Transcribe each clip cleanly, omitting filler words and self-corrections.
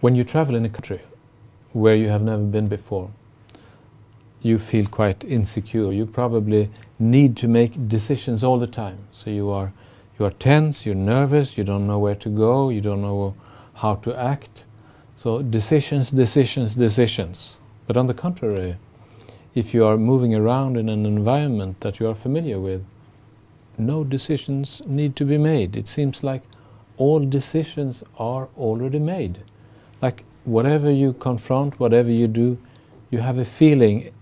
When you travel in a country where you have never been before, you feel quite insecure. You probably need to make decisions all the time. So you are tense, you're nervous, you don't know where to go, you don't know how to act. So decisions, decisions, decisions. But on the contrary, if you are moving around in an environment that you are familiar with, no decisions need to be made. It seems like all decisions are already made. Like whatever you confront, whatever you do, you have a feeling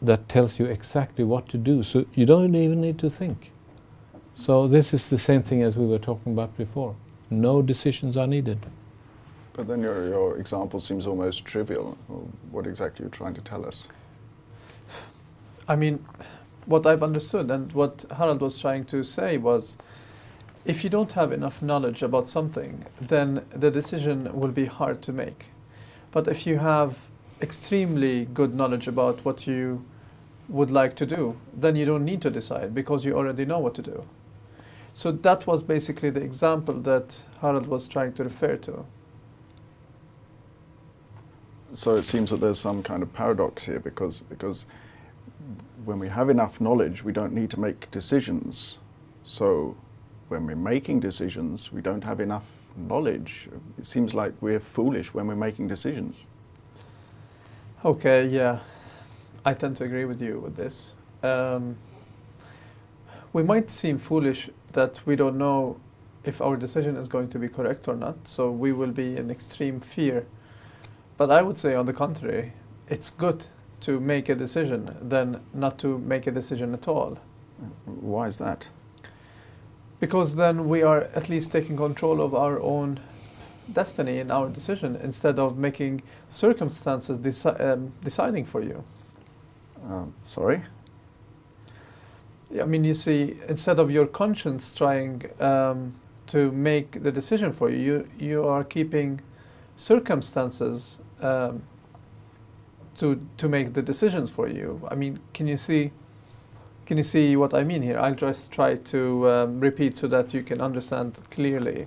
that tells you exactly what to do. So you don't even need to think. So this is the same thing as we were talking about before. No decisions are needed. But then your example seems almost trivial. What exactly are you trying to tell us? I mean, what I've understood and what Harald was trying to say was, if you don't have enough knowledge about something, then the decision will be hard to make. But if you have extremely good knowledge about what you would like to do, then you don't need to decide because you already know what to do. So that was basically the example that Harald was trying to refer to. So it seems that there's some kind of paradox here because when we have enough knowledge, we don't need to make decisions. So when we're making decisions, we don't have enough knowledge. It seems like we're foolish when we're making decisions. Okay, yeah, I tend to agree with you with this. We might seem foolish that we don't know if our decision is going to be correct or not, so we will be in extreme fear. But I would say, on the contrary, it's good to make a decision than not to make a decision at all. Why is that? Because then we are at least taking control of our own destiny in our decision instead of making circumstances deciding for you. Sorry? I mean, you see, instead of your conscience trying to make the decision for you, you are keeping circumstances to make the decisions for you. I mean, can you see what I mean here? I'll just try to repeat so that you can understand clearly.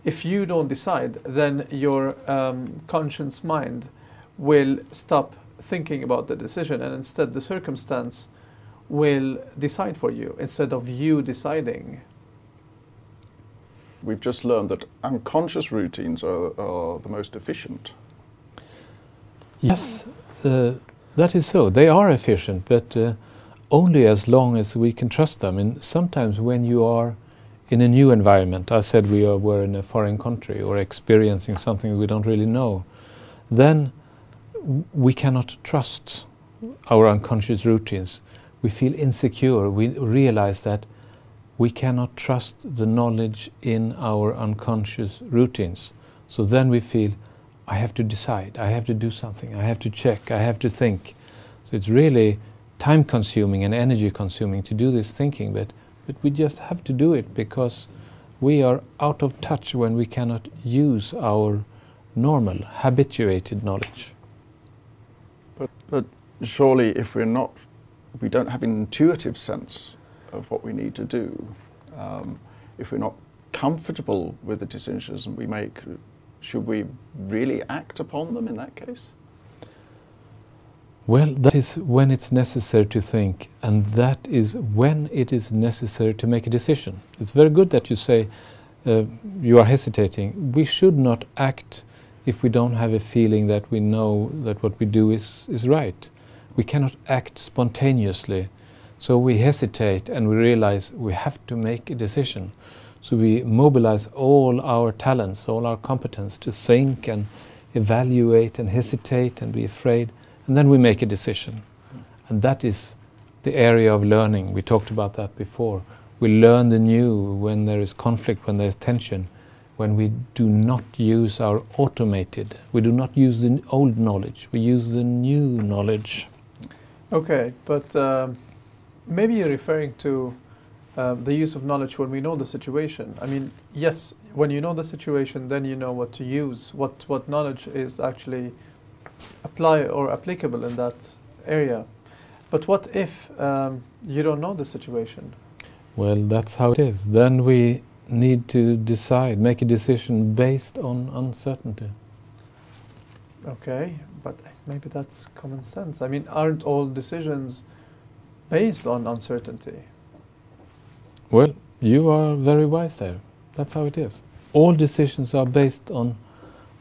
If you don't decide, then your conscious mind will stop thinking about the decision, and instead the circumstance will decide for you instead of you deciding. We've just learned that unconscious routines are the most efficient. Yes, that is so. They are efficient, but only as long as we can trust them. And sometimes when you are in a new environment, I said were in a foreign country or experiencing something we don't really know, then we cannot trust our unconscious routines. We feel insecure. We realize that we cannot trust the knowledge in our unconscious routines. So then we feel, I have to decide, I have to do something, I have to check, I have to think. So it's really time-consuming and energy-consuming to do this thinking, but we just have to do it because we are out of touch when we cannot use our normal, habituated knowledge. But surely if we don't have an intuitive sense of what we need to do, if we're not comfortable with the decisions we make, should we really act upon them in that case? Well, that is when it's necessary to think, and that is when it is necessary to make a decision. It's very good that you say you are hesitating. We should not act if we don't have a feeling that we know that what we do is right. We cannot act spontaneously. So we hesitate and we realize we have to make a decision. So we mobilize all our talents, all our competence to think and evaluate and hesitate and be afraid. And then we make a decision. And that is the area of learning. We talked about that before. We learn the new when there is conflict, when there is tension, when we do not use our automated, we do not use the old knowledge, we use the new knowledge. Okay, but maybe you're referring to the use of knowledge when we know the situation. I mean, yes, when you know the situation, then you know what to use, what knowledge is actually applicable in that area. But what if you don't know the situation? Well, that's how it is. Then we need to decide, make a decision based on uncertainty. Okay, but maybe that's common sense. I mean, aren't all decisions based on uncertainty? Well, you are very wise there. That's how it is. All decisions are based on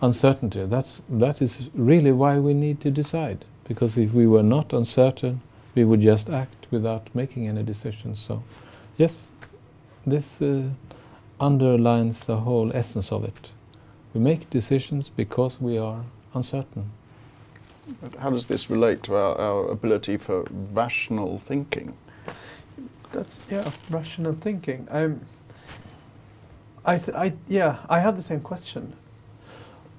uncertainty. That is really why we need to decide. Because if we were not uncertain, we would just act without making any decisions. So, yes, this underlines the whole essence of it. We make decisions because we are uncertain. But how does this relate to our ability for rational thinking? That's, yeah, rational thinking. I have the same question.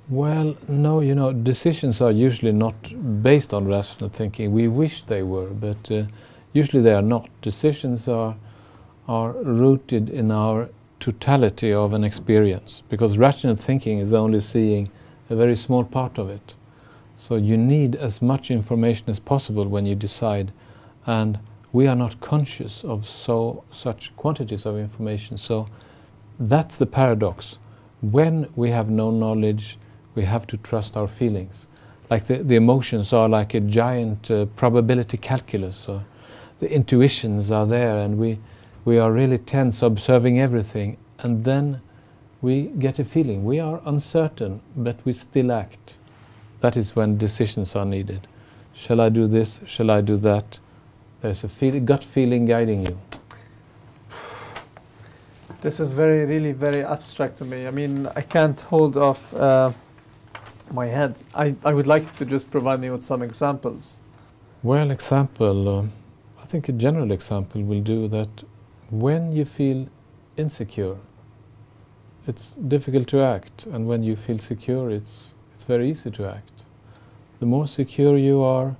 Well, no, you know, decisions are usually not based on rational thinking. We wish they were, but usually they are not. Decisions are rooted in our totality of an experience, because rational thinking is only seeing a very small part of it. So you need as much information as possible when you decide, and we are not conscious of such quantities of information. So that's the paradox. When we have no knowledge, we have to trust our feelings. Like the emotions are like a giant probability calculus. So the intuitions are there, and we are really tense, observing everything, and then we get a feeling. We are uncertain, but we still act. That is when decisions are needed. Shall I do this? Shall I do that? There's a gut feeling guiding you. This is really very abstract to me. I mean, I can't hold off my head. I would like to just provide me with some examples. Well, example, I think a general example will do that. When you feel insecure, it's difficult to act, and when you feel secure, it's very easy to act. The more secure you are,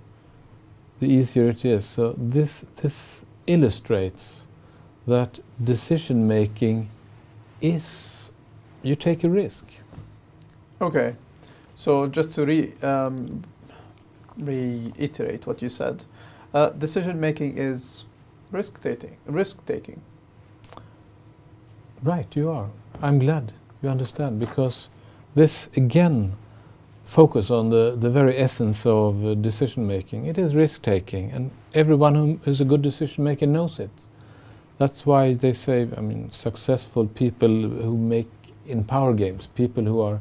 the easier it is. So this illustrates that decision making is, you take a risk. Okay, so just to reiterate what you said, decision making is risk taking. Right, you are. I'm glad you understand, because this again focus on the very essence of decision making. It is risk taking, and everyone who is a good decision maker knows it. That's why they say, I mean, successful people who make in power games, people who are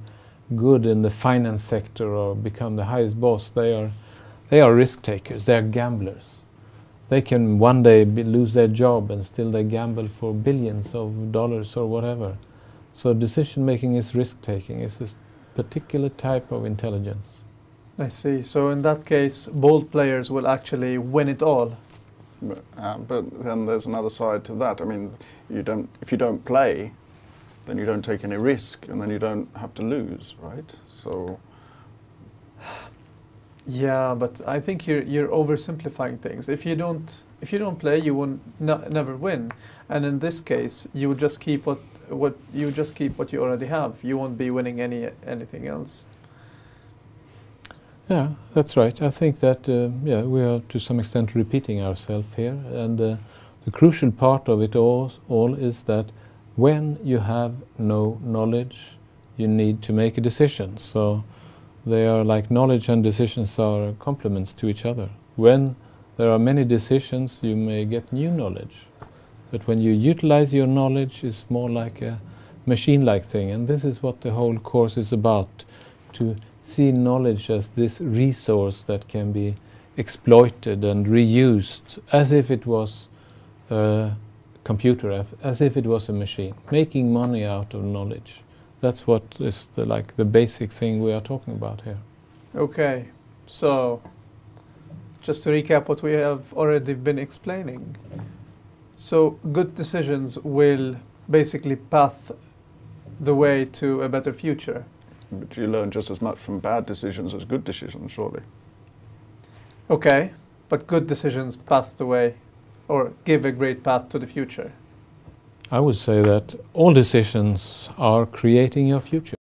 good in the finance sector or become the highest boss, they are risk takers, they are gamblers. They can one day lose their job, and still they gamble for billions of dollars or whatever. So decision making is risk taking. It's a particular type of intelligence. I see. So in that case, bold players will actually win it all. But then there's another side to that. I mean, if you don't play, then you don't take any risk, and then you don't have to lose, right? So. Yeah, but I think you're oversimplifying things. If you don't play, you will never win. And in this case, you will just keep what you already have. You won't be winning anything else. Yeah, that's right. I think that we are to some extent repeating ourselves here, and the crucial part of it all is that when you have no knowledge, you need to make a decision. So they are like knowledge and decisions are complements to each other. When there are many decisions, you may get new knowledge. But when you utilize your knowledge, it's more like a machine-like thing. And this is what the whole course is about, to see knowledge as this resource that can be exploited and reused as if it was a computer, as if it was a machine, making money out of knowledge. That's what is the basic thing we are talking about here. Okay, so just to recap what we have already been explaining. So good decisions will basically path the way to a better future. But you learn just as much from bad decisions as good decisions, surely. Okay, but good decisions path the way, or give a great path to the future. I would say that all decisions are creating your future.